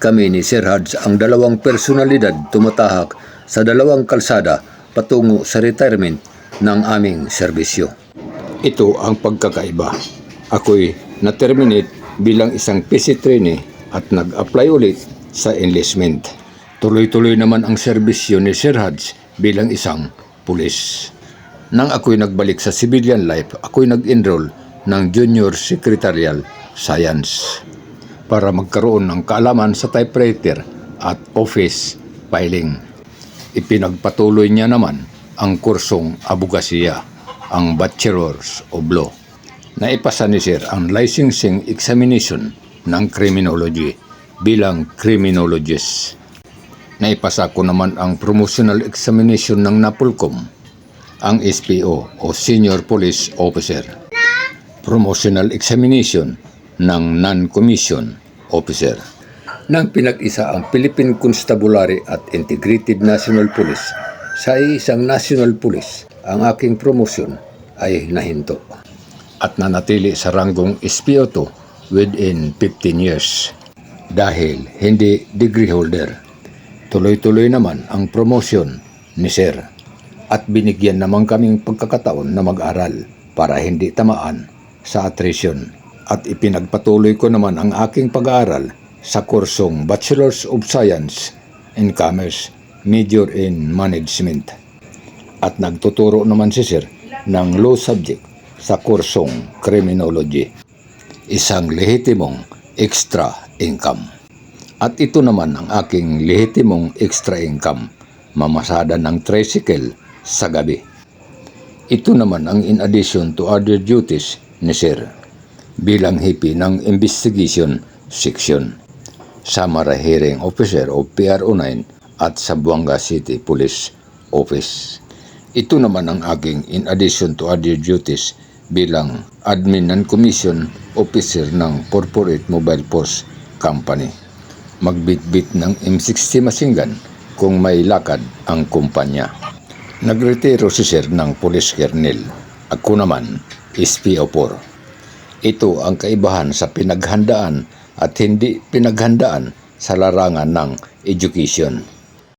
kami ni Sir Hads ang dalawang personalidad tumatahak sa dalawang kalsada patungo sa retirement ng aming serbisyo. Ito ang pagkakaiba. Ako'y na-terminate bilang isang PC trainee at nag-apply ulit sa enlistment. Tuloy-tuloy naman ang serbisyo ni Sir Hads bilang isang pulis. Nang ako'y nagbalik sa civilian life, ako'y nag-enroll ng Junior Secretarial Science para magkaroon ng kaalaman sa typewriter at office filing. Ipinagpatuloy niya naman ang kursong abogasiya, ang Bachelor's of Law. Naipasa ni Sir ang licensing examination ng criminology bilang criminologist. Naipasa ko naman ang promotional examination ng NAPOLCOM, ang SPO o Senior Police Officer, promotional examination ng Non-Commissioned Officer. Nang pinag-isa ang Philippine Constabulary at Integrated National Police sa isang National Police, ang aking promotion ay nahinto at nanatili sa ranggong SPO2 within 15 years dahil hindi degree holder. Tuloy-tuloy naman ang promotion ni Sir at binigyan naman kaming pagkakataon na mag-aral para hindi tamaan sa attrition at ipinagpatuloy ko naman ang aking pag-aaral sa kursong Bachelor's of Science in Commerce, Major in Management. At nagtuturo naman si Sir ng law subject sa kursong Criminology, isang lehitimong extra income. At ito naman ang aking lehitimong extra income, mamasada ng tricycle sa gabi. Ito naman ang in addition to other duties ni Sir bilang hipi ng investigation section, Samara Hearing Officer o PRO9 at sa Buanga City Police Office. Ito naman ang aking in addition to other duties bilang Admin and Commission Officer ng Corporate Mobile Force Company. Magbitbit ng M60 machine gun kung may lakad ang kumpanya. Nagretiro si Sir ng Police Colonel. Ako naman, SPO4. Ito ang kaibahan sa pinaghandaan at hindi pinaghandaan sa larangan ng education.